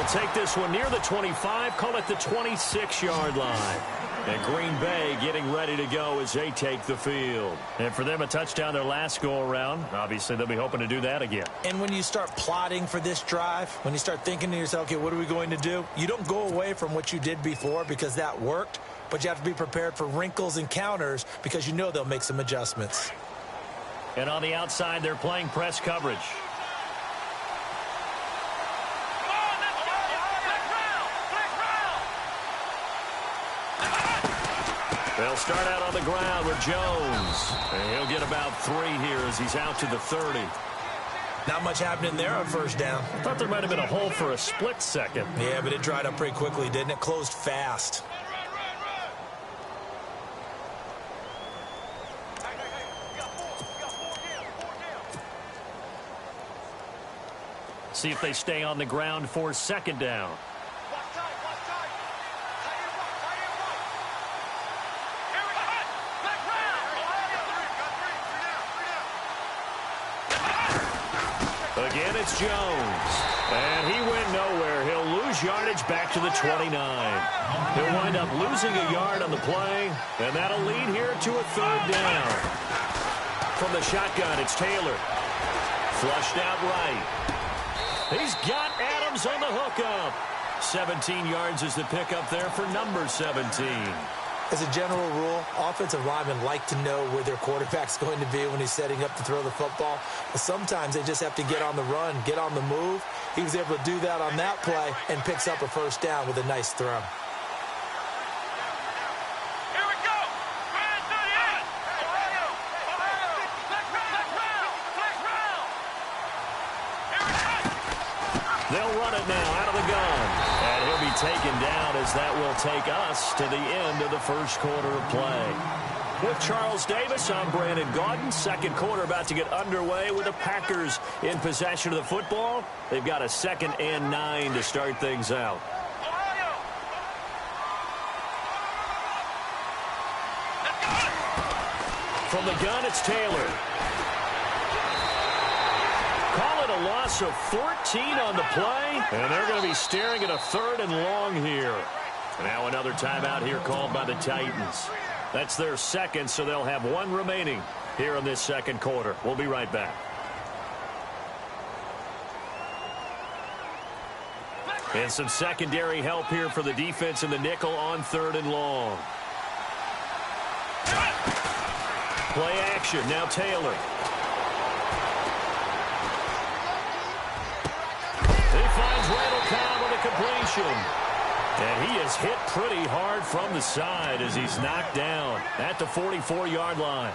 take this one near the 25, call it the 26-yard line. And Green Bay getting ready to go as they take the field. And for them, a touchdown their last go-around. Obviously, they'll be hoping to do that again. And when you start plotting for this drive, when you start thinking to yourself, okay, what are we going to do? You don't go away from what you did before because that worked, but you have to be prepared for wrinkles and counters because you know they'll make some adjustments. And on the outside, they're playing press coverage. They'll start out on the ground with Jones. And he'll get about 3 here as he's out to the 30. Not much happening there on first down. I thought there might have been a hole for a split second. Yeah, but it dried up pretty quickly, didn't it? Closed fast. See if they stay on the ground for second down. Again, it's Jones. And he went nowhere. He'll lose yardage back to the 29. He'll wind up losing a yard on the play, and that'll lead here to a third down. From the shotgun, it's Taylor. Flushed out right. He's got Adams on the hookup. 17 yards is the pickup there for number 17. As a general rule, offensive linemen like to know where their quarterback's going to be when he's setting up to throw the football. But sometimes they just have to get on the run, get on the move. He was able to do that on that play and picks up a first down with a nice throw. They'll run it now out of the gun. And he'll be taken down as that will take us to the end of the first quarter of play. With Charles Davis, I'm Brandon Gaudin. Second quarter about to get underway with the Packers in possession of the football. They've got a 2nd and 9 to start things out. From the gun, it's Taylor. Call it a loss of 14 on the play, and they're going to be staring at a 3rd and long here. Now another timeout here called by the Titans. That's their second, so they'll have 1 remaining here in this second quarter. We'll be right back. And some secondary help here for the defense in the nickel on 3rd and long. Play action, now Taylor. Finds Randall Cobb on the completion. And he is hit pretty hard from the side as he's knocked down at the 44-yard line.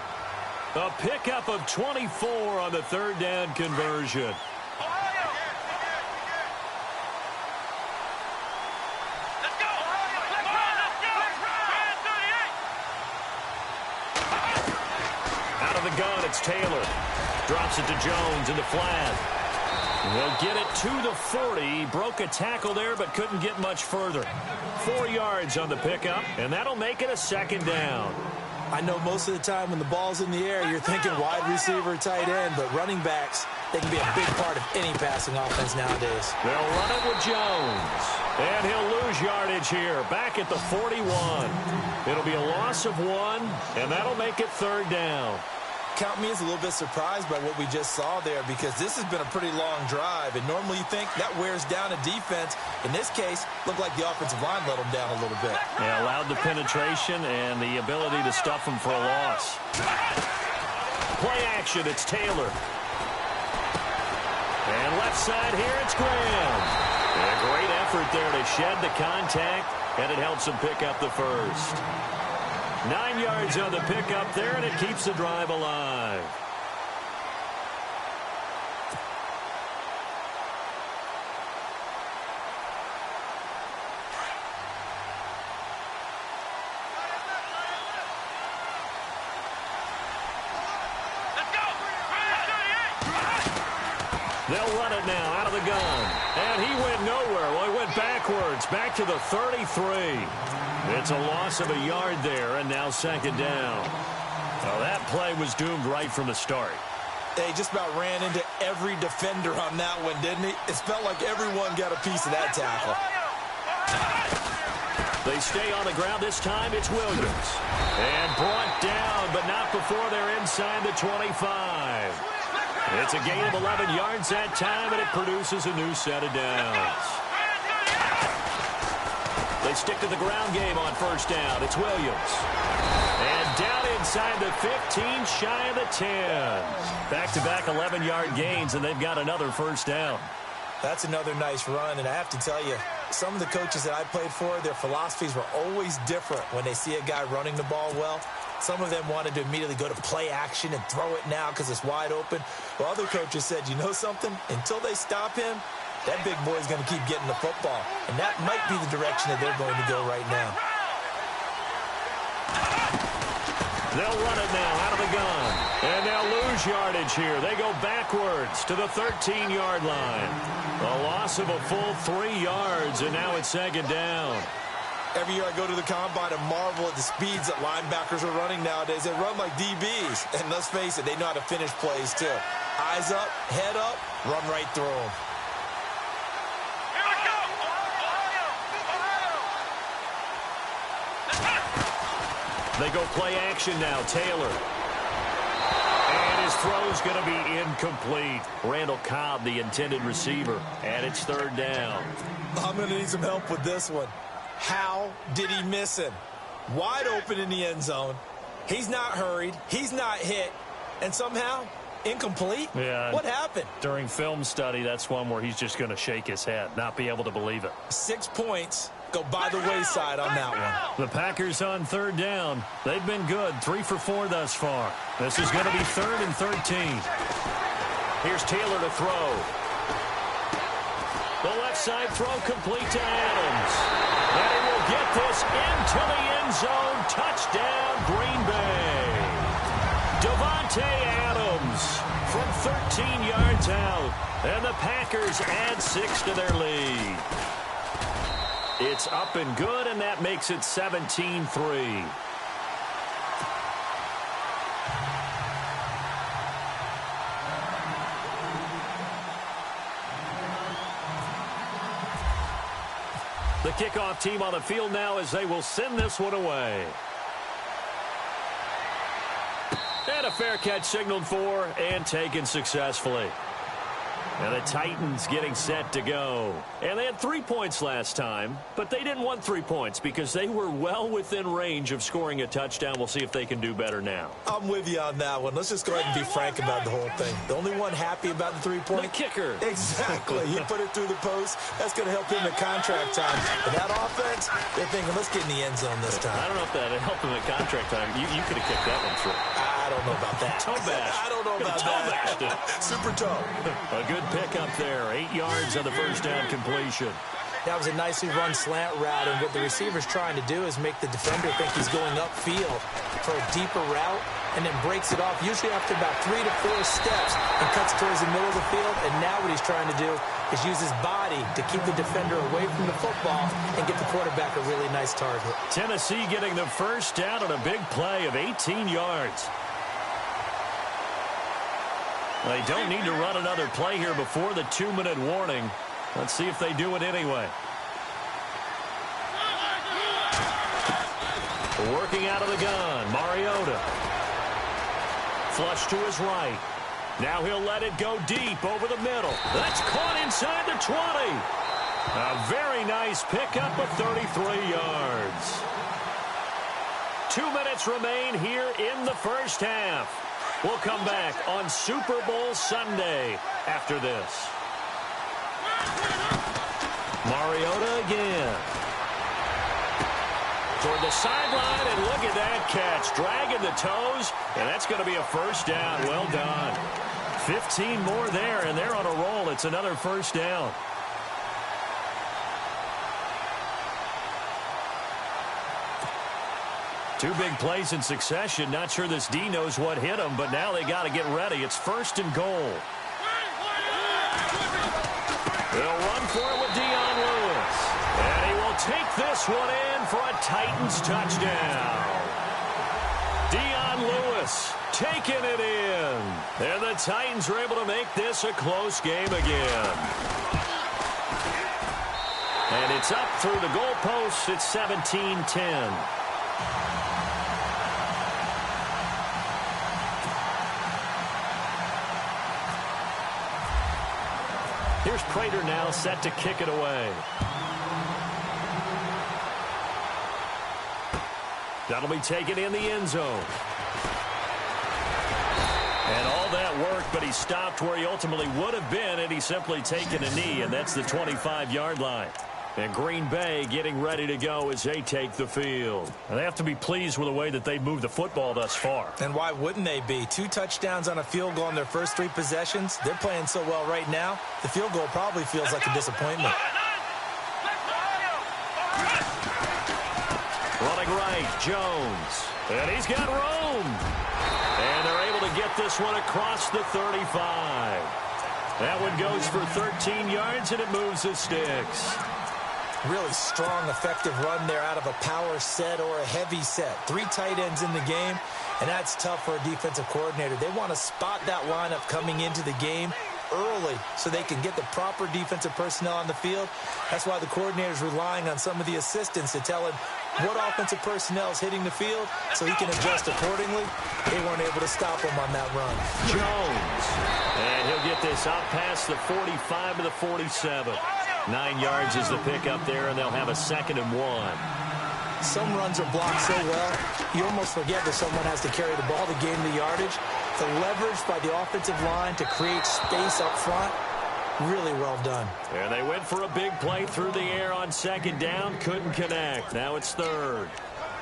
A pickup of 24 on the 3rd down conversion. Out of the gun, it's Taylor. Drops it to Jones in the flat. They'll get it to the 40. Broke a tackle there, but couldn't get much further. 4 yards on the pickup, and that'll make it a 2nd down. I know most of the time when the ball's in the air, you're thinking wide receiver, tight end, but running backs, they can be a big part of any passing offense nowadays. They'll run it with Jones. And he'll lose yardage here, back at the 41. It'll be a loss of 1, and that'll make it 3rd down. Count me as a little bit surprised by what we just saw there because this has been a pretty long drive, and normally you think that wears down a defense. In this case, looked like the offensive line let them down a little bit. Yeah, allowed the penetration and the ability to stuff them for a loss. Play action, it's Taylor. And left side here, it's Graham. And a great effort there to shed the contact, and it helps him pick up the first. 9 yards on the pickup there, and it keeps the drive alive. They'll run it now out of the gun. And he went nowhere. Well, he went backwards, back to the 33. It's a loss of a yard there, and now 2nd down. Well, that play was doomed right from the start. They just about ran into every defender on that one, didn't he? It felt like everyone got a piece of that tackle. They stay on the ground. This time it's Williams. And brought down, but not before they're inside the 25. It's a gain of 11 yards that time, and it produces a new set of downs. They stick to the ground game on first down. It's Williams. And down inside the 15, shy of the 10. Back-to-back 11-yard gains, and they've got another first down. That's another nice run, and I have to tell you, some of the coaches that I played for, their philosophies were always different when they see a guy running the ball well. Some of them wanted to immediately go to play action and throw it now because it's wide open. Well, other coaches said, you know something? Until they stop him, that big boy's going to keep getting the football. And that might be the direction that they're going to go right now. They'll run it now out of the gun. And they'll lose yardage here. They go backwards to the 13-yard line. A loss of a full 3 yards, and now it's second down. Every year I go to the combine and marvel at the speeds that linebackers are running nowadays. They run like DBs. And let's face it, they know how to finish plays too. Eyes up, head up, run right through them. They go play action now. Taylor. And his throw's going to be incomplete. Randall Cobb, the intended receiver. And it's third down. I'm going to need some help with this one. How did he miss him? Wide open in the end zone. He's not hurried. He's not hit. And somehow, incomplete? Yeah. What happened? During film study, that's one where he's just going to shake his head, not be able to believe it. 6 points go by the wayside on that one. The Packers on third down. They've been good. 3 for 4 thus far. This is going to be 3rd and 13. Here's Taylor to throw. The left side throw complete to Adams. And he will get this into the end zone. Touchdown, Green Bay. Davante Adams from 13 yards out. And the Packers add 6 to their lead. It's up and good, and that makes it 17-3. The kickoff team on the field now as they will send this one away. And a fair catch signaled for and taken successfully. And the Titans getting set to go. And they had 3 points last time, but they didn't want 3 points because they were well within range of scoring a touchdown. We'll see if they can do better now. I'm with you on that one. Let's just go ahead and be frank about the whole thing. The only one happy about the 3-point? The kicker. Exactly. He put it through the post. That's going to help him at contract time. But that offense, they're thinking, let's get in the end zone this time. I don't know if that helped him at contract time. You could have kicked that one through. I don't know about that. Toe bash. I don't know about that. Super toe. A good pickup there. 8 yards on the first down completion. That was a nicely run slant route, and what the receiver's trying to do is make the defender think he's going upfield for a deeper route, and then breaks it off, usually after about 3 to 4 steps, and cuts towards the middle of the field. And now what he's trying to do is use his body to keep the defender away from the football and get the quarterback a really nice target. Tennessee getting the first down on a big play of 18 yards. They don't need to run another play here before the 2-minute warning. Let's see if they do it anyway. Working out of the gun, Mariota. Flush to his right. Now he'll let it go deep over the middle. That's caught inside the 20. A very nice pickup of 33 yards. 2 minutes remain here in the first half. We'll come back on Super Bowl Sunday after this. Mariota again. Toward the sideline, and look at that catch. Dragging the toes, and that's going to be a first down. Well done. 15 more there, and they're on a roll. It's another first down. Two big plays in succession. Not sure this D knows what hit him, but now they got to get ready. It's 1st and goal. They'll run for it with Dion Lewis. And he will take this one in for a Titans touchdown. Dion Lewis, 2 taking it in. And the Titans are able to make this a close game again. And it's up through the goalposts. It's 17-10. Here's Prater now set to kick it away. That'll be taken in the end zone. And all that work, but he stopped where he ultimately would have been had he simply taken a knee, and that's the 25-yard line. And Green Bay getting ready to go as they take the field. And they have to be pleased with the way that they moved the football thus far. And why wouldn't they be? 2 touchdowns on a field goal in their first 3 possessions. They're playing so well right now, the field goal probably feels like a disappointment. Running right, Jones. And he's got room. And they're able to get this one across the 35. That one goes for 13 yards, and it moves the sticks. Really strong, effective run there out of a power set or a heavy set. 3 tight ends in the game, and that's tough for a defensive coordinator. They want to spot that lineup coming into the game early so they can get the proper defensive personnel on the field. That's why the coordinator's relying on some of the assistants to tell him what offensive personnel is hitting the field so he can adjust accordingly. They weren't able to stop him on that run. Jones. And he'll get this out past the 45 to the 47. 9 yards is the pickup there, and they'll have a 2nd and 1. Some runs are blocked so well, you almost forget that someone has to carry the ball to gain the yardage. The leverage by the offensive line to create space up front, really well done. And they went for a big play through the air on 2nd down, couldn't connect. Now it's 3rd.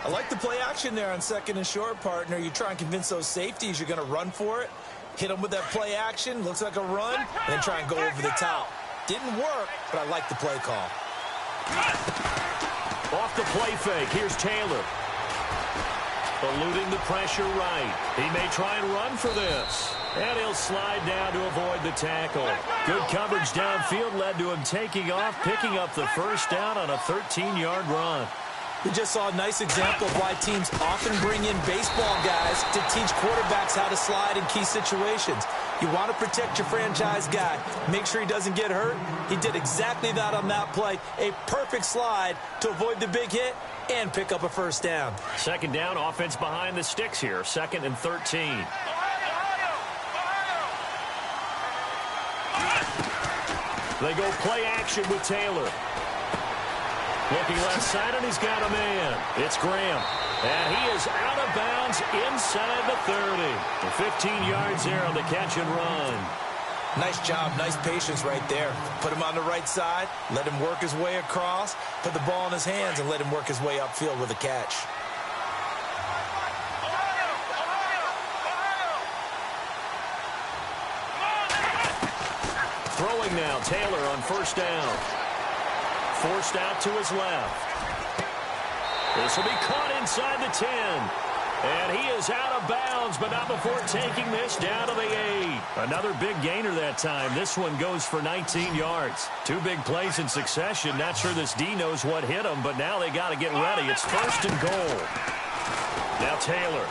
I like the play action there on 2nd and short, partner. You try and convince those safeties you're going to run for it, hit them with that play action, looks like a run, and then try and go over the top. Didn't work, but I like the play call. Off the play fake, here's Taylor. Eluding the pressure right. He may try and run for this. And he'll slide down to avoid the tackle. Good coverage downfield led to him taking off, picking up the 1st down on a 13-yard run. We just saw a nice example of why teams often bring in baseball guys to teach quarterbacks how to slide in key situations. You want to protect your franchise guy. Make sure he doesn't get hurt. He did exactly that on that play. A perfect slide to avoid the big hit and pick up a 1st down. 2nd down, offense behind the sticks here. 2nd and 13. They go play action with Taylor. Looking left side, and he's got a man. It's Graham. And he is out of bounds inside the 30. 15 yards there on the catch and run. Nice job, nice patience right there. Put him on the right side, let him work his way across, put the ball in his hands, and let him work his way upfield with a catch. Throwing now, Taylor on 1st down. Forced out to his left. This will be caught inside the 10. And he is out of bounds, but not before taking this down to the 8. Another big gainer that time. This one goes for 19 yards. 2 big plays in succession. Not sure this D knows what hit him, but now they got to get ready. It's 1st and goal. Now Taylor.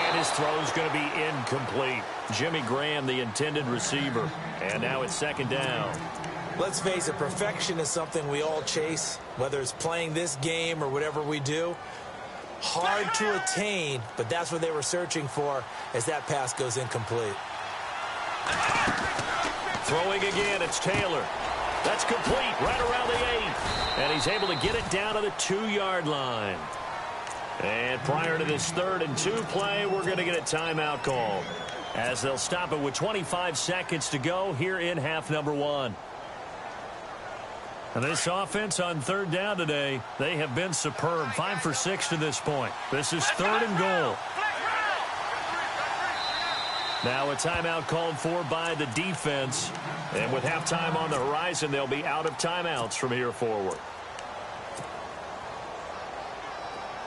And his throw's going to be incomplete. Jimmy Graham, the intended receiver. And now it's 2nd down. Let's face it, perfection is something we all chase, whether it's playing this game or whatever we do. Hard to attain, but that's what they were searching for as that pass goes incomplete. Throwing again, it's Taylor. That's complete right around the 8. And he's able to get it down to the 2-yard line. And prior to this 3rd and 2 play, we're going to get a timeout call, as they'll stop it with 25 seconds to go here in half number 1. And this offense on 3rd down today, they have been superb. 5 for 6 to this point. This is 3rd and goal. Now a timeout called for by the defense. And with halftime on the horizon, they'll be out of timeouts from here forward.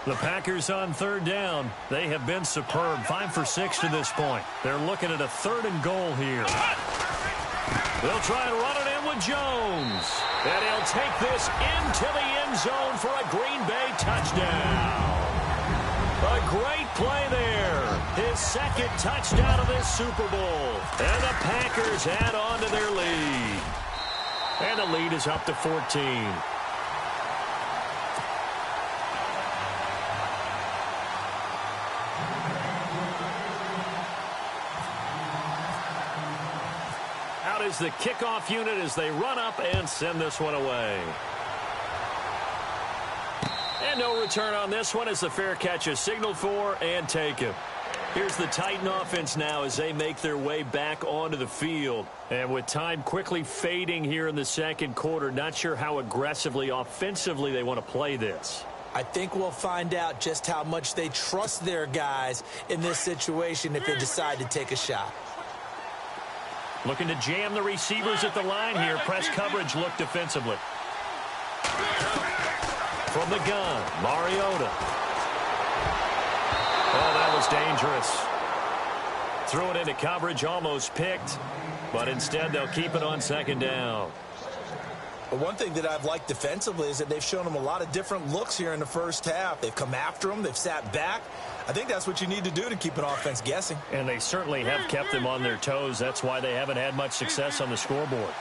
The Packers on 3rd down, they have been superb. 5 for 6 to this point. They're looking at a 3rd and goal here. They'll try and run it in with Jones. And he'll take this into the end zone for a Green Bay touchdown. A great play there. His second touchdown of this Super Bowl. And the Packers add on to their lead. And the lead is up to 14. Out is the kickoff unit as they run up and send this one away. And no return on this one as the fair catch is signaled for and taken. Here's the Titan offense now as they make their way back onto the field. And with time quickly fading here in the second quarter, not sure how aggressively, offensively they want to play this. I think we'll find out just how much they trust their guys in this situation if they decide to take a shot. Looking to jam the receivers at the line here. Press coverage look defensively. From the gun, Mariota. Oh, that was dangerous. Threw it into coverage, almost picked, but instead they'll keep it on second down. But one thing that I've liked defensively is that they've shown them a lot of different looks here in the first half. They've come after them. They've sat back. I think that's what you need to do to keep an offense guessing. And they certainly have kept them on their toes. That's why they haven't had much success on the scoreboard.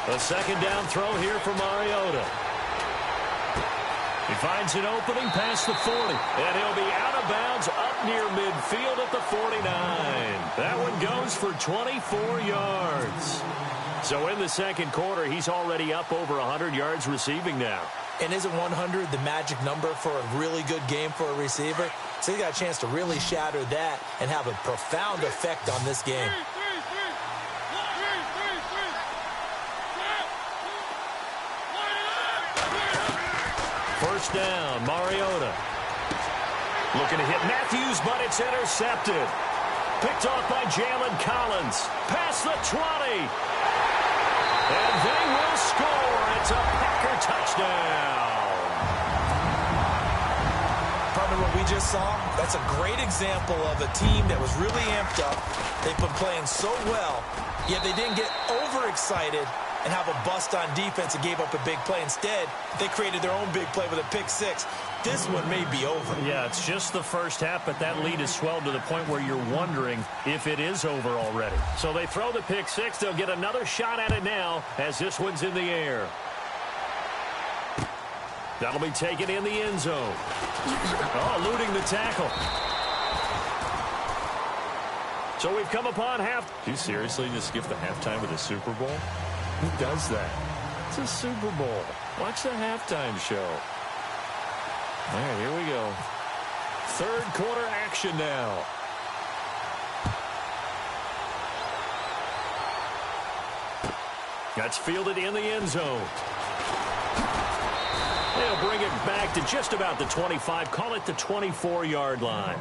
A second down throw here for Mariota. He finds an opening past the 40, and he'll be out of bounds up near midfield at the 49. That one goes for 24 yards. So in the second quarter, he's already up over 100 yards receiving now. And isn't 100 the magic number for a really good game for a receiver? So he got a chance to really shatter that and have a profound effect on this game. First down, Mariota. Looking to hit Matthews, but it's intercepted. Picked off by Jalen Collins. Past the 20. And they will score. It's a Packer touchdown. Partner, what we just saw, that's a great example of a team that was really amped up. They've been playing so well, yet they didn't get overexcited and have a bust on defense and gave up a big play. Instead, they created their own big play with a pick six. This one may be over. Yeah, it's just the first half, but that lead has swelled to the point where you're wondering if it is over already. So they throw the pick six. They'll get another shot at it now as this one's in the air. That'll be taken in the end zone. Oh, eluding the tackle. So we've come upon half. Do you seriously just skip the halftime of the Super Bowl? Who does that? It's a Super Bowl. Watch the halftime show. All right, here we go. Third quarter action now. That's fielded in the end zone. They'll bring it back to just about the 25. Call it the 24-yard line.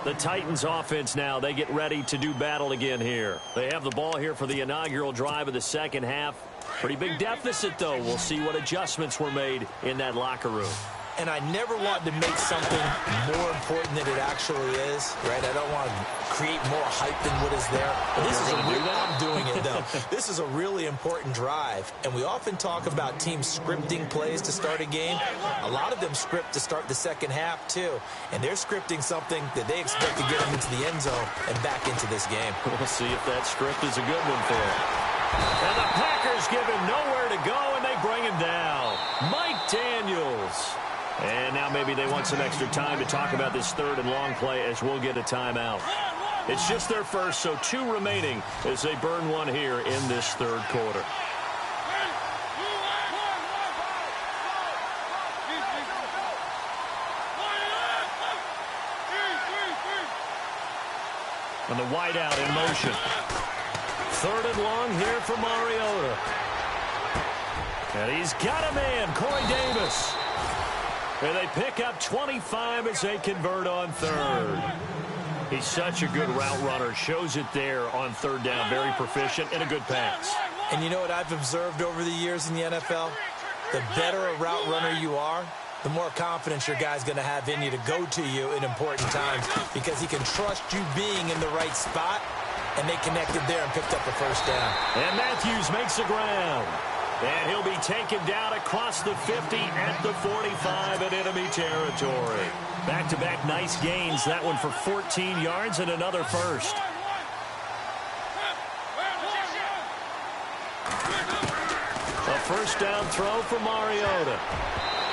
The Titans offense now, they get ready to do battle again here. They have the ball here for the inaugural drive of the second half. Pretty big deficit, though. We'll see what adjustments were made in that locker room. And I never want to make something more important than it actually is, right? I don't want to create more hype than what is there. This is I'm doing it, though. This is a really important drive. And we often talk about teams scripting plays to start a game. A lot of them script to start the second half, too. And they're scripting something that they expect to get them into the end zone and back into this game. We'll see if that script is a good one for them. And the Packers give him nowhere to go, and they bring him down. Mike Daniels. And now maybe they want some extra time to talk about this third and long play as we'll get a timeout. It's just their first, so 2 remaining as they burn one here in this third quarter. And the wideout in motion. Third and long here for Mariota. And he's got a man, Corey Davis. And they pick up 25 as they convert on third. He's such a good route runner. Shows it there on third down. Very proficient and a good pass. And you know what I've observed over the years in the NFL? The better a route runner you are, the more confidence your guy's going to have in you to go to you in important times because he can trust you being in the right spot, and they connected there and picked up the first down. And Matthews makes the ground. And he'll be taken down across the 50 at the 45 in enemy territory. Back-to-back nice gains. That one for 14 yards and another first. A first down throw for Mariota.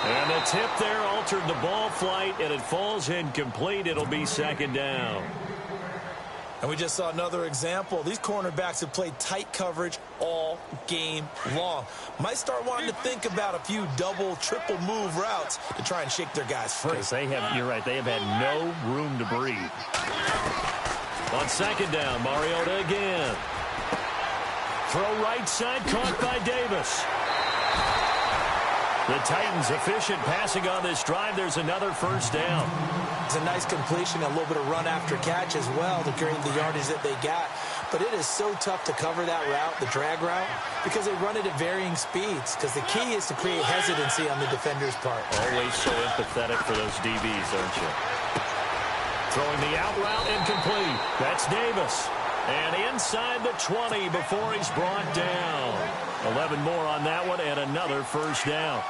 And the tip there altered the ball flight, and it falls incomplete. It'll be second down. And we just saw another example. These cornerbacks have played tight coverage all game long. Might start wanting to think about a few double, triple move routes to try and shake their guys free. You're right, they have had no room to breathe. On second down, Mariota again. Throw right side, caught by Davis. The Titans efficient passing on this drive. There's another first down. It's a nice completion, a little bit of run after catch as well to create the yardage that they got. But it is so tough to cover that route, the drag route, because they run it at varying speeds. Because the key is to create hesitancy on the defender's part. Always so empathetic for those DBs, aren't you? Throwing the out route incomplete. That's Davis. And inside the 20 before he's brought down. 11 more on that one and another first down.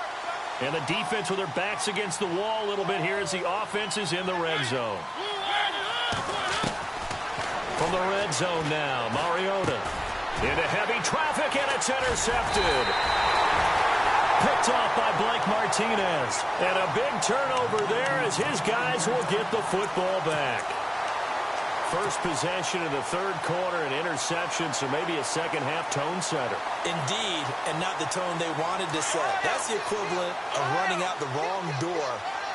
And the defense with their backs against the wall a little bit here as the offense is in the red zone. From the red zone now, Mariota into heavy traffic, and it's intercepted. Picked off by Blake Martinez. And a big turnover there as his guys will get the football back. First possession in the third quarter, an interception, so maybe a second-half tone setter. Indeed, and not the tone they wanted to set. That's the equivalent of running out the wrong door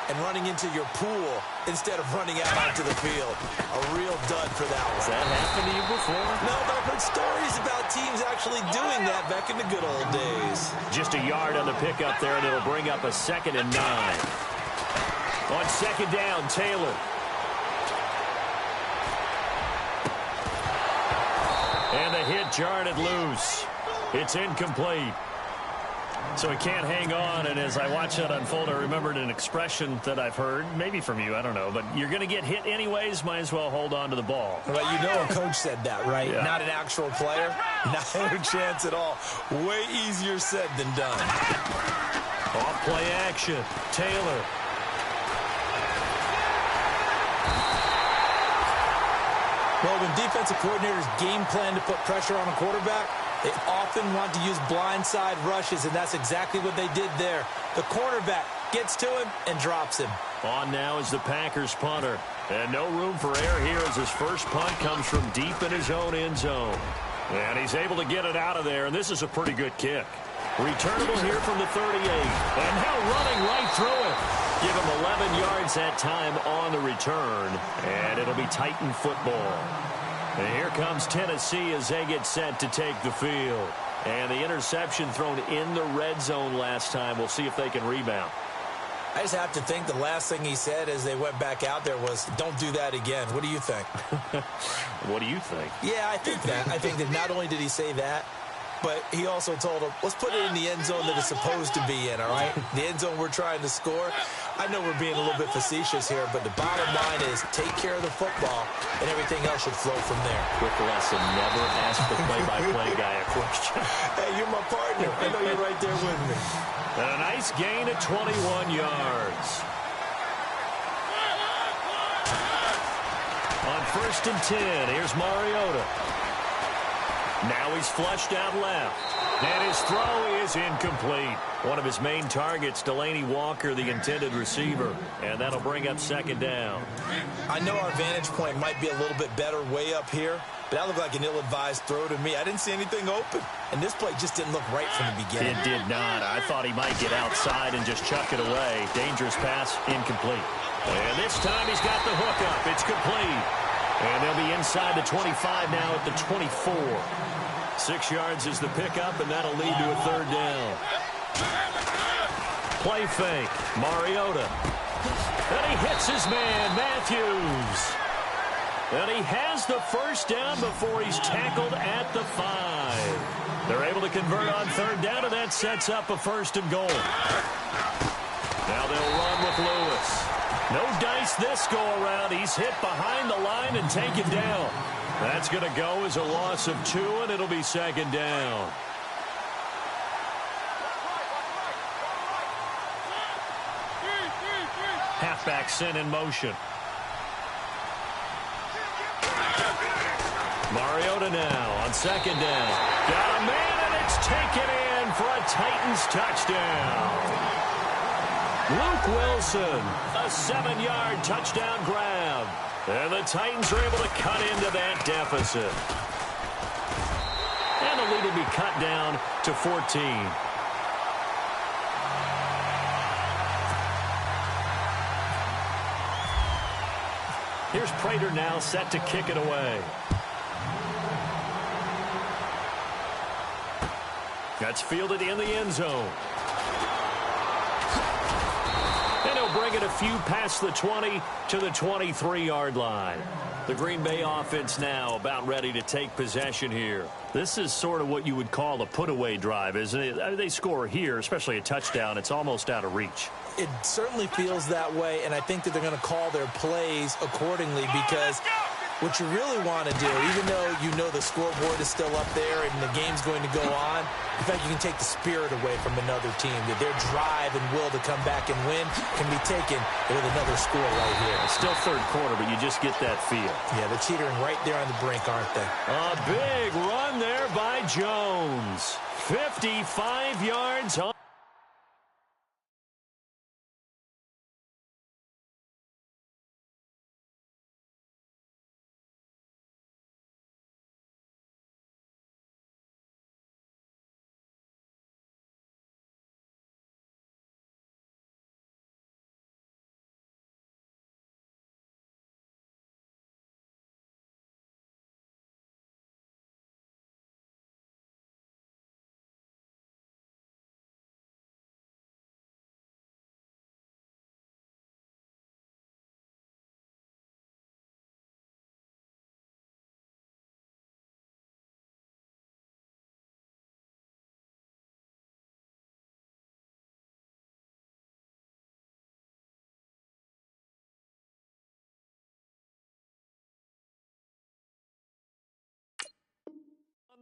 and running into your pool instead of running out onto the field. A real dud for that one. Has that happened to you before? No, but I've heard stories about teams actually doing that back in the good old days. Just a yard on the pickup there, and it'll bring up a 2nd and 9. On second down, Taylor. And the hit jarred it loose. It's incomplete. So he can't hang on, and as I watch that unfold, I remembered an expression that I've heard, maybe from you, I don't know, but you're going to get hit anyways, might as well hold on to the ball. Well, you know a coach said that, right? Yeah. Not an actual player. Not a chance at all. Way easier said than done. Off play action. Taylor. Well, when defensive coordinators game plan to put pressure on a quarterback, they often want to use blindside rushes, and that's exactly what they did there. The cornerback gets to him and drops him. On now is the Packers punter. And no room for error here as his first punt comes from deep in his own end zone. And he's able to get it out of there, and this is a pretty good kick. Returnable here from the 38. And now running right through it. Give him 11 yards that time on the return. And it'll be Titan football. And here comes Tennessee as they get set to take the field. And the interception thrown in the red zone last time. We'll see if they can rebound. I just have to think the last thing he said as they went back out there was, don't do that again. What do you think? What do you think? Yeah, I think that. I think that not only did he say that, but he also told him, let's put it in the end zone that it's supposed to be in, all right? The end zone we're trying to score. I know we're being a little bit facetious here, but the bottom line is take care of the football, and everything else should flow from there. Quick lesson, never ask the play-by-play guy a question. Hey, you're my partner. I know you're right there with me. And a nice gain at 21 yards. On 1st and 10, here's Mariota. Now he's flushed out left. And his throw is incomplete. One of his main targets, Delaney Walker, the intended receiver. And that'll bring up 2nd down. I know our vantage point might be a little bit better way up here, but that looked like an ill-advised throw to me. I didn't see anything open. And this play just didn't look right from the beginning. It did not. I thought he might get outside and just chuck it away. Dangerous pass, incomplete. And this time he's got the hook up. It's complete. And they'll be inside the 25 now at the 24. 6 yards is the pickup, and that'll lead to a 3rd down. Play fake. Mariota. And he hits his man, Matthews. And he has the first down before he's tackled at the 5. They're able to convert on 3rd down, and that sets up a 1st and goal. Now they'll run with Lewis. No dice this go-around. He's hit behind the line and taken down. That's going to go as a loss of 2, and it'll be 2nd down. Jackson in motion. Mariota now on second down. Got a man, and it's taken in for a Titans touchdown. Luke Wilson, a 7-yard touchdown grab. And the Titans are able to cut into that deficit. And the lead will be cut down to 14. Here's Prater now set to kick it away. That's fielded in the end zone. And he'll bring it a few past the 20 to the 23-yard line. The Green Bay offense now about ready to take possession here. This is sort of what you would call a put-away drive, isn't it? I mean, they score here, especially a touchdown. It's almost out of reach. It certainly feels that way, and I think that they're going to call their plays accordingly because what you really want to do, even though you know the scoreboard is still up there and the game's going to go on, in fact, you can take the spirit away from another team, that their drive and will to come back and win can be taken with another score right here. It's still third quarter, but you just get that feel. Yeah, they're teetering right there on the brink, aren't they? A big run there by Jones. 55 yards on.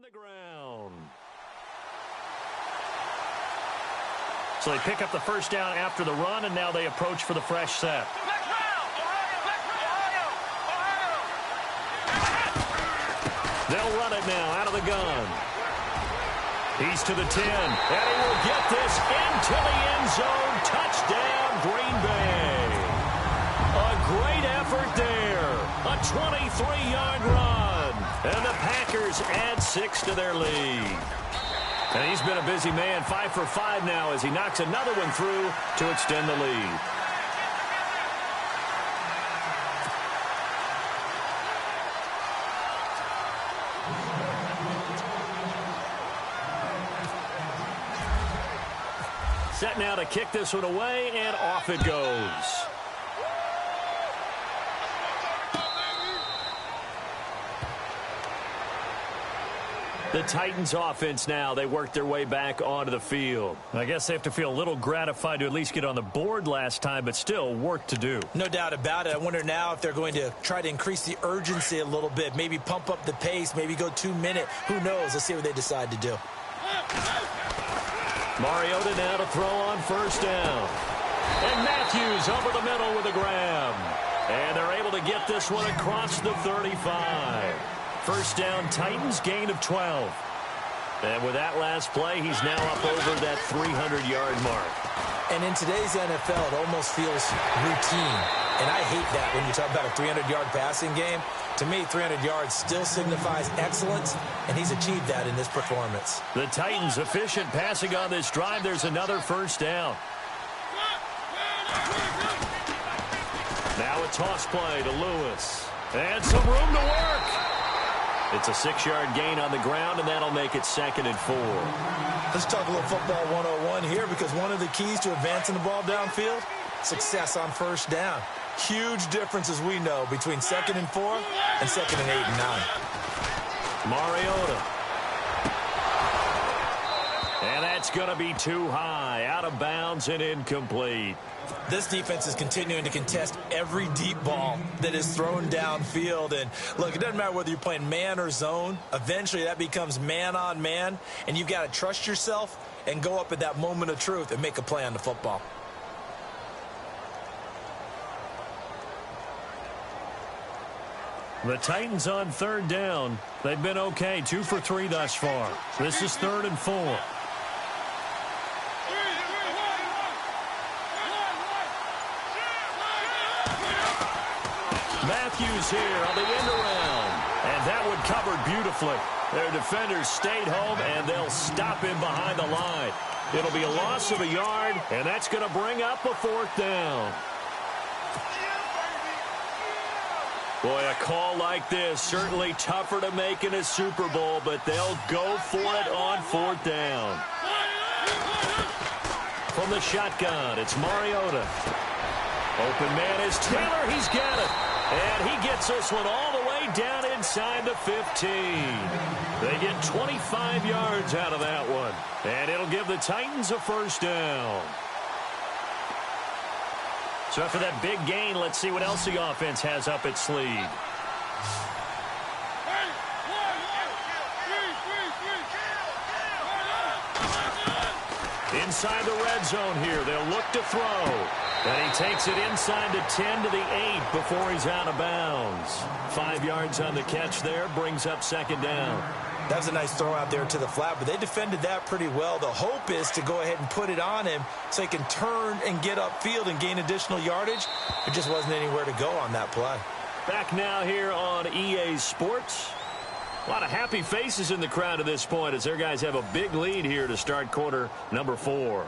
The ground. So they pick up the first down after the run, and now they approach for the fresh set. They'll run it now out of the gun. He's to the 10, and he will get this into the end zone. Touchdown, Green Bay. A great effort there. A 23-yard run. And the Packers add 6 to their lead. And he's been a busy man, 5 for 5 now as he knocks another one through to extend the lead. Set now to kick this one away, and off it goes. The Titans offense now, they work their way back onto the field. I guess they have to feel a little gratified to at least get on the board last time, but still work to do. No doubt about it. I wonder now if they're going to try to increase the urgency a little bit, maybe pump up the pace, maybe go 2-minute. Who knows? Let's see what they decide to do. Mariota now to throw on first down. And Matthews over the middle with a grab. And they're able to get this one across the 35. First down, Titans, gain of 12. And with that last play, he's now up over that 300-yard mark. And in today's NFL, it almost feels routine. And I hate that when you talk about a 300-yard passing game. To me, 300 yards still signifies excellence, and he's achieved that in this performance. The Titans efficient passing on this drive. There's another first down. Now a toss play to Lewis. And some room to work. It's a 6-yard gain on the ground, and that'll make it 2nd and 4. Let's talk a little football 101 here, because one of the keys to advancing the ball downfield, success on first down. Huge difference, as we know, between 2nd and 4 and 2nd and 8 and 9. Mariota. And that's going to be too high, out of bounds and incomplete. This defense is continuing to contest every deep ball that is thrown downfield. And, look, it doesn't matter whether you're playing man or zone. Eventually, that becomes man-on-man, and you've got to trust yourself and go up at that moment of truth and make a play on the football. The Titans on third down. They've been okay, 2 for 3 thus far. This is 3rd and 4. Matthews here on the end around. And that one covered beautifully. Their defenders stayed home, and they'll stop him behind the line. It'll be a loss of a yard, and that's going to bring up a 4th down. Boy, a call like this, certainly tougher to make in a Super Bowl, but they'll go for it on 4th down. From the shotgun, it's Mariota. Open man is Taylor. He's got it. And he gets this one all the way down inside the 15. They get 25 yards out of that one. And it'll give the Titans a 1st down. So after that big gain, let's see what else the offense has up its sleeve. Inside the red zone here, they'll look to throw. And he takes it inside the 10 to the 8 before he's out of bounds. 5 yards on the catch there, brings up 2nd down. That was a nice throw out there to the flat, but they defended that pretty well. The hope is to go ahead and put it on him so he can turn and get upfield and gain additional yardage. There just wasn't anywhere to go on that play. Back now here on EA Sports. A lot of happy faces in the crowd at this point as their guys have a big lead here to start quarter number 4.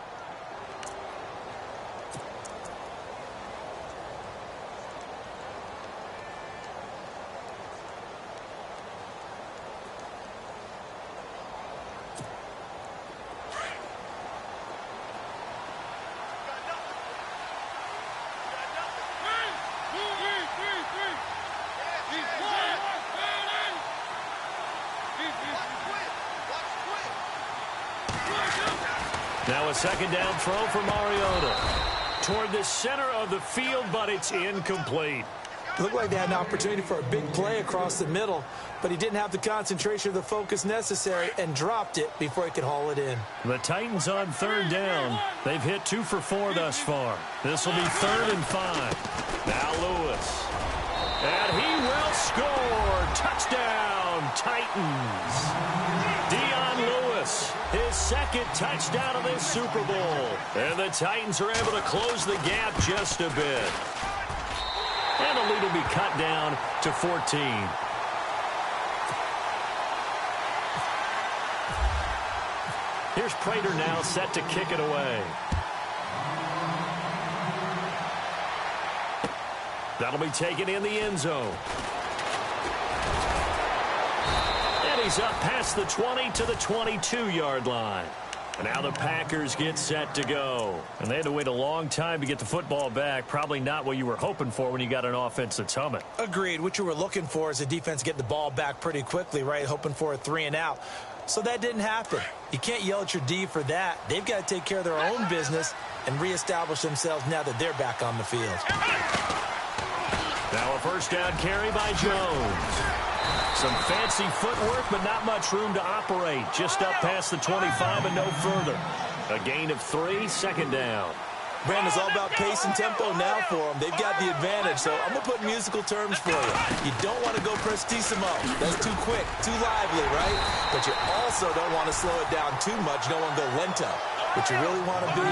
Now a 2nd down throw for Mariota. Toward the center of the field, but it's incomplete. Looked like they had an opportunity for a big play across the middle, but he didn't have the concentration or the focus necessary and dropped it before he could haul it in. The Titans on 3rd down. They've hit 2 for 4 thus far. This will be 3rd and 5. Now Lewis. And he will score. Touchdown, Titans. Dion Lewis, his 2nd touchdown of this Super Bowl. And the Titans are able to close the gap just a bit. And the lead will be cut down to 14. Here's Prater now set to kick it away. That'll be taken in the end zone. And he's up past the 20 to the 22-yard line. And now the Packers get set to go. And they had to wait a long time to get the football back. Probably not what you were hoping for when you got an offense that's humming. Agreed. What you were looking for is the defense get the ball back pretty quickly, right? Hoping for a 3 and out. So that didn't happen. You can't yell at your D for that. They've got to take care of their own business and reestablish themselves now that they're back on the field. Now a 1st down carry by Jones. Some fancy footwork, but not much room to operate. Just up past the 25 and no further. A gain of 3, 2nd down. Brandon, it's all about pace and tempo now for them. They've got the advantage, so I'm going to put musical terms for you. You don't want to go prestissimo. That's too quick, too lively, right? But you also don't want to slow it down too much. You don't want to go lento. What you really want to be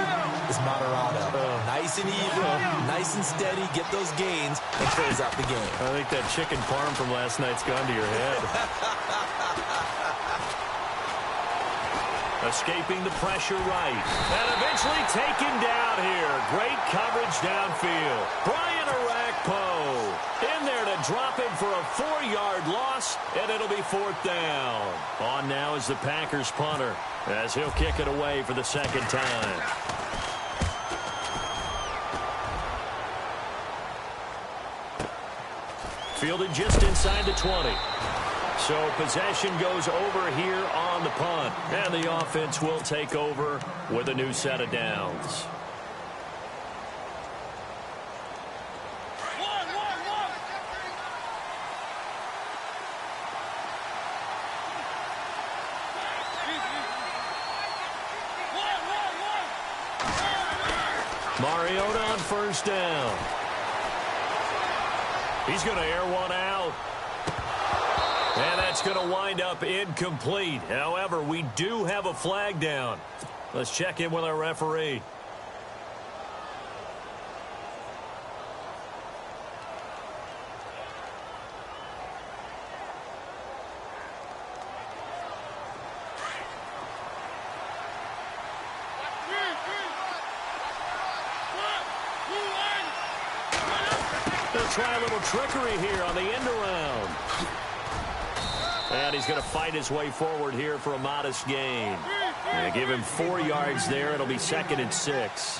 is moderato. Nice and even, nice and steady, get those gains, and close out the game. I think that chicken parm from last night's gone to your head. Escaping the pressure right. And eventually taken down here. Great coverage downfield. Brian Orakpo in there to drop him for a 4-yard loss, and it'll be 4th down. On now is the Packers punter as he'll kick it away for the 2nd time. Fielded just inside the 20. So possession goes over here on the punt. And the offense will take over with a new set of downs. Mariota on 1st down. He's going to air one out. And that's going to wind up incomplete. However, we do have a flag down. Let's check in with our referee. They'll try a little trickery here on the end around. And he's going to fight his way forward here for a modest gain. They give him 4 yards there. It'll be 2nd and 6.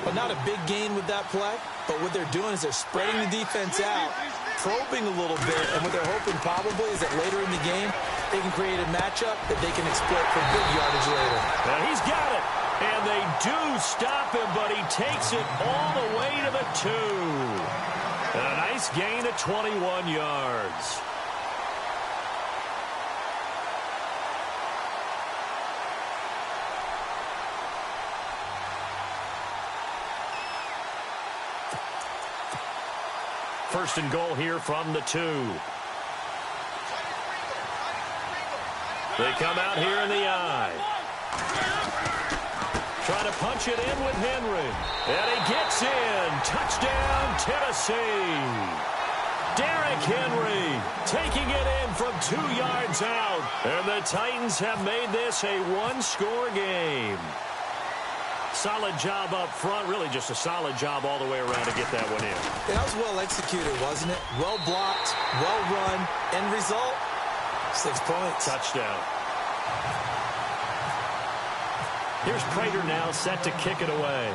Well, not a big gain with that play, but what they're doing is they're spreading the defense out, probing a little bit, and what they're hoping probably is that later in the game, they can create a matchup that they can exploit for big yardage later. And he's got it. And they do stop him, but he takes it all the way to the 2. A nice gain of 21 yards. First and goal here from the 2. They come out here in the eye. Trying to punch it in with Henry. And he gets in. Touchdown, Tennessee. Derrick Henry taking it in from 2 yards out. And the Titans have made this a 1-score game. Solid job up front. Really just a solid job all the way around to get that one in. That was well executed, wasn't it? Well blocked, well run. End result, 6 points. Touchdown. Here's Prater now set to kick it away.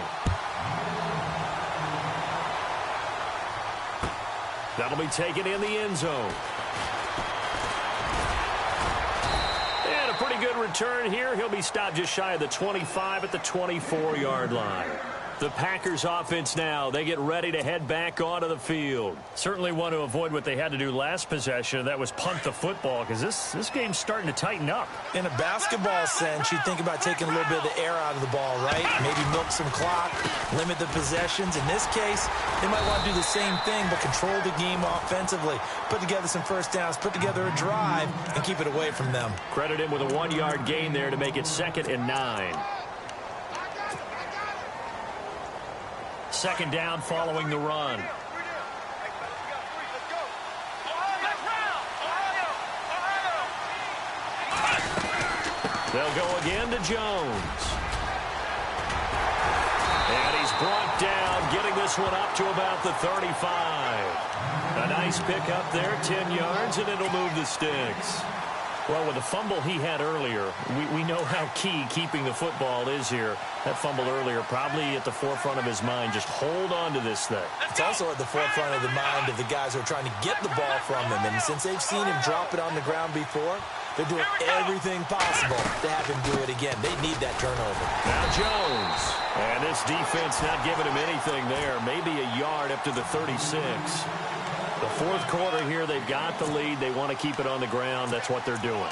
That'll be taken in the end zone. And a pretty good return here. He'll be stopped just shy of the 25 at the 24-yard line. The Packers offense now, they get ready to head back onto the field. Certainly want to avoid what they had to do last possession. That was punt the football, because this game's starting to tighten up. In a basketball sense, you think about taking a little bit of the air out of the ball, right? Maybe milk some clock, limit the possessions. In this case, they might want to do the same thing, but control the game offensively. Put together some first downs, put together a drive, and keep it away from them. Credit him with a 1-yard gain there to make it 2nd and 9. 2nd down following the run. They'll go again to Jones. And he's brought down, getting this one up to about the 35. A nice pickup there, 10 yards, and it'll move the sticks. Well, with the fumble he had earlier, we know how key keeping the football is here. That fumble earlier probably at the forefront of his mind. Just hold on to this thing. It's also at the forefront of the mind of the guys who are trying to get the ball from him. And since they've seen him drop it on the ground before, they're doing everything possible to have him do it again. They need that turnover. Now Jones. And this defense not giving him anything there. Maybe a yard up to the 36. The 4th quarter here, they've got the lead. They want to keep it on the ground. That's what they're doing.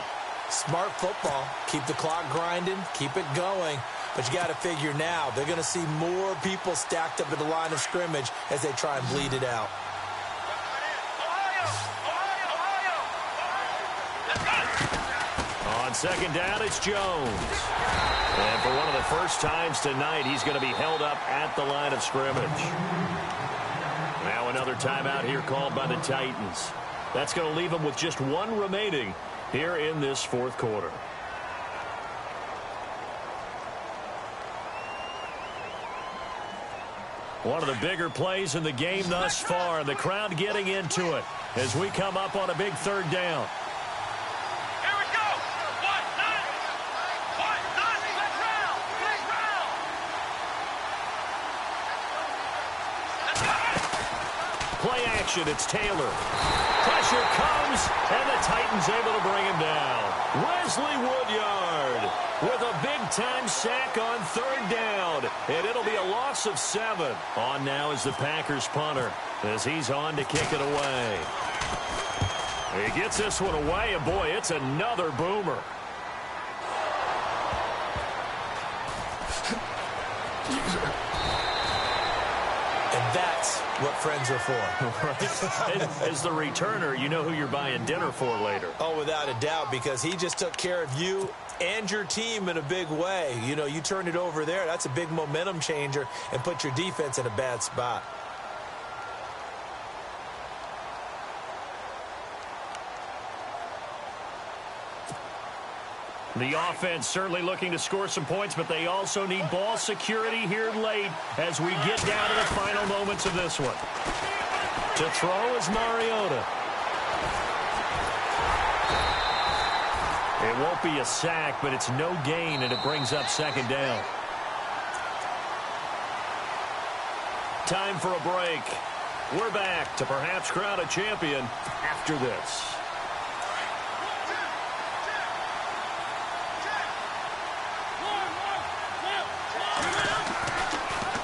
Smart football. Keep the clock grinding. Keep it going. But you got to figure now, they're going to see more people stacked up at the line of scrimmage as they try and bleed it out. On 2nd down, it's Jones. And for one of the first times tonight, he's going to be held up at the line of scrimmage. Now another timeout here called by the Titans. That's going to leave them with just 1 remaining here in this 4th quarter. One of the bigger plays in the game thus far. The crowd getting into it as we come up on a big 3rd down. Play action, it's Taylor. Pressure comes, and the Titans able to bring him down. Wesley Woodyard with a big-time sack on 3rd down, and it'll be a loss of 7. On now is the Packers punter as he's on to kick it away. He gets this one away, and boy, it's another boomer. And that's what friends are for. As the returner, you know who you're buying dinner for later. Oh, without a doubt, because he just took care of you and your team in a big way. You know, you turn it over there, that's a big momentum changer and put your defense in a bad spot. The offense certainly looking to score some points, but they also need ball security here late as we get down to the final moments of this one. To throw is Mariota. It won't be a sack, but it's no gain, and it brings up second down. Time for a break. We're back to perhaps crown a champion after this.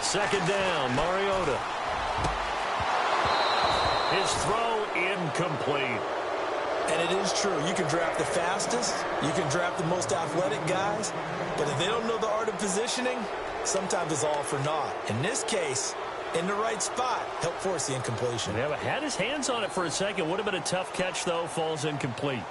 Second down, Mariota. His throw incomplete. And it is true. You can draft the fastest. You can draft the most athletic guys. But if they don't know the art of positioning, sometimes it's all for naught. In this case, in the right spot, help force the incompletion. Yeah, but had his hands on it for a second. Would have been a tough catch, though. Falls incomplete.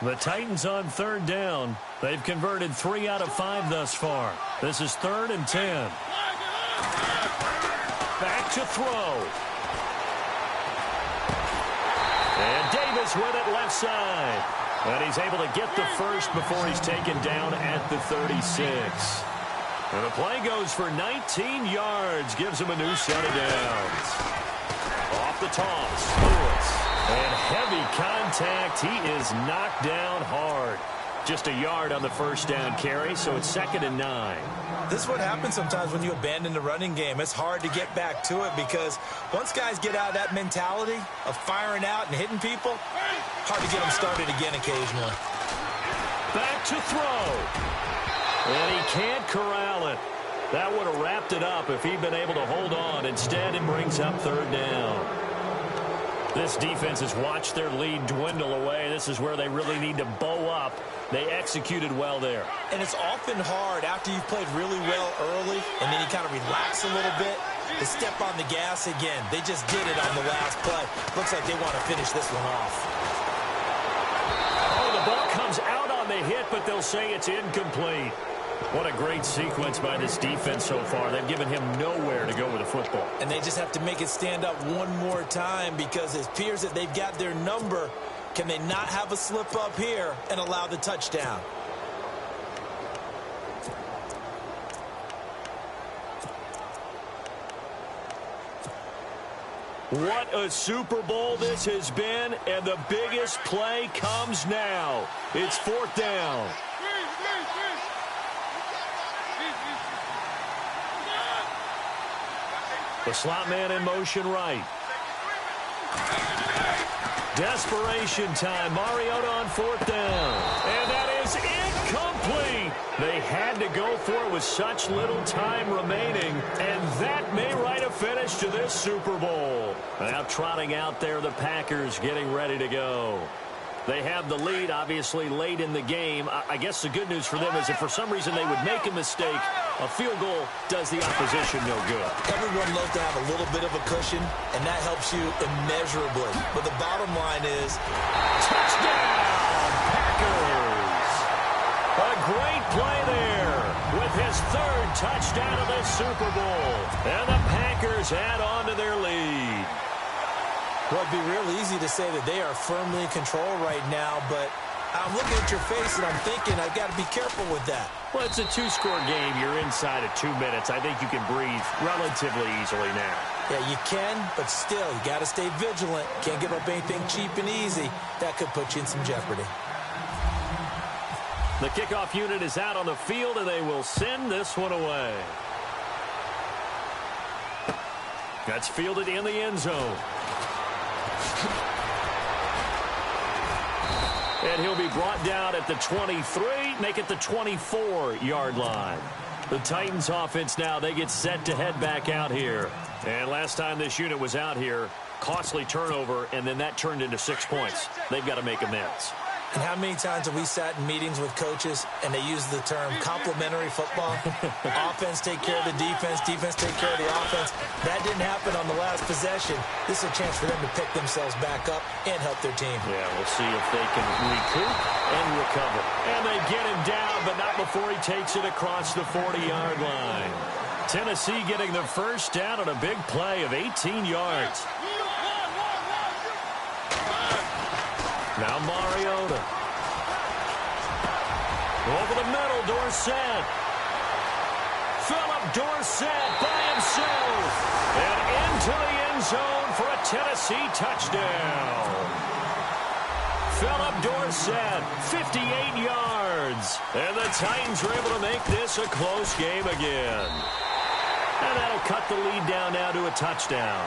The Titans on third down. They've converted 3 out of 5 thus far. This is 3rd and 10. Back to throw. And Davis with it left side. And he's able to get the first before he's taken down at the 36. And the play goes for 19 yards. Gives him a new set of downs. Off the toss. Lewis. And heavy contact. He is knocked down hard. Just a yard on the first down carry, so it's 2nd and 9. This is what happens sometimes when you abandon the running game. It's hard to get back to it because once guys get out of that mentality of firing out and hitting people, hard to get them started again occasionally. Back to throw. And he can't corral it. That would have wrapped it up if he'd been able to hold on. Instead, it brings up 3rd down. This defense has watched their lead dwindle away. This is where they really need to bow up. They executed well there. And it's often hard after you've played really well early and then you kind of relax a little bit to step on the gas again. They just did it on the last play. Looks like they want to finish this one off. Oh, the ball comes out on the hit, but they'll say it's incomplete. What a great sequence by this defense so far. They've given him nowhere to go with the football. And they just have to make it stand up one more time because it appears that they've got their number. Can they not have a slip up here and allow the touchdown? What a Super Bowl this has been, and the biggest play comes now. It's 4th down. The slot man in motion right. Desperation time. Mariota on 4th down. And that is incomplete. They had to go for it with such little time remaining. And that may write a finish to this Super Bowl. Now trotting out there, the Packers getting ready to go. They have the lead, obviously, late in the game. I guess the good news for them is if for some reason they would make a mistake, a field goal does the opposition no good. Everyone loves to have a little bit of a cushion, and that helps you immeasurably. But the bottom line is, touchdown, Packers! A great play there with his 3rd touchdown of this Super Bowl. And the Packers add on to their lead. Well, it'd be real easy to say that they are firmly in control right now, but I'm looking at your face and I'm thinking I've got to be careful with that. Well, it's a 2-score game. You're inside of 2 minutes. I think you can breathe relatively easily now. Yeah, you can, but still, you got to stay vigilant. Can't give up anything cheap and easy. That could put you in some jeopardy. The kickoff unit is out on the field, and they will send this one away. That's fielded in the end zone. And he'll be brought down at the 23, make it the 24-yard line. The Titans offense now, they get set to head back out here. And last time this unit was out here, costly turnover, and then that turned into 6 points. They've got to make amends. And how many times have we sat in meetings with coaches and they use the term complementary football? Offense take care of the defense, defense take care of the offense. That didn't happen on the last possession. This is a chance for them to pick themselves back up and help their team. Yeah, we'll see if they can recoup and recover. And they get him down, but not before he takes it across the 40-yard line. Tennessee getting the first down on a big play of 18 yards. Now Mariota. Over the middle, Dorsett. Philip Dorsett by himself. And into the end zone for a Tennessee touchdown. Philip Dorsett, 58 yards. And the Titans are able to make this a close game again. And that'll cut the lead down now to a touchdown.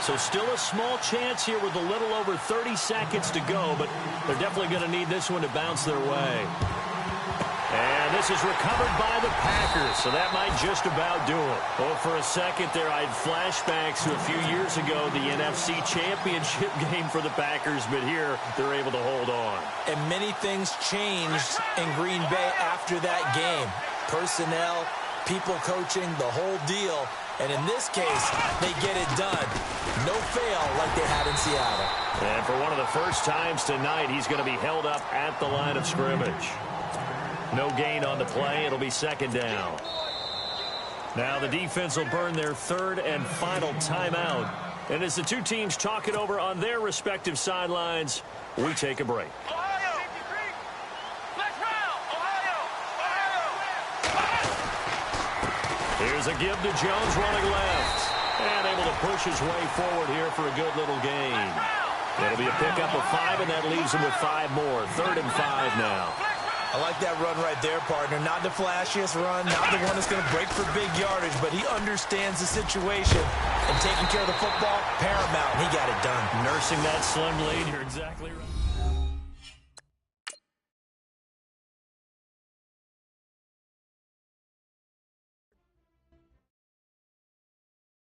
So still a small chance here with a little over 30 seconds to go, but they're definitely going to need this one to bounce their way. And this is recovered by the Packers, so that might just about do it. Well, for a second there, I had flashbacks to a few years ago, the NFC Championship game for the Packers, but here they're able to hold on. And many things changed in Green Bay after that game. Personnel, people coaching, the whole deal. And in this case, they get it done. No fail like they had in Seattle. And for one of the first times tonight, he's going to be held up at the line of scrimmage. No gain on the play. It'll be second down. Now the defense will burn their third and final timeout. And as the two teams talk it over on their respective sidelines, we take a break. Here's a give to Jones running left. And able to push his way forward here for a good little gain. It'll be a pickup of 5, and that leaves him with 5 more. 3rd and 5 now. I like that run right there, partner. Not the flashiest run, not the one that's going to break for big yardage, but he understands the situation. And taking care of the football, paramount, and he got it done. Nursing that slim lead, you're exactly right.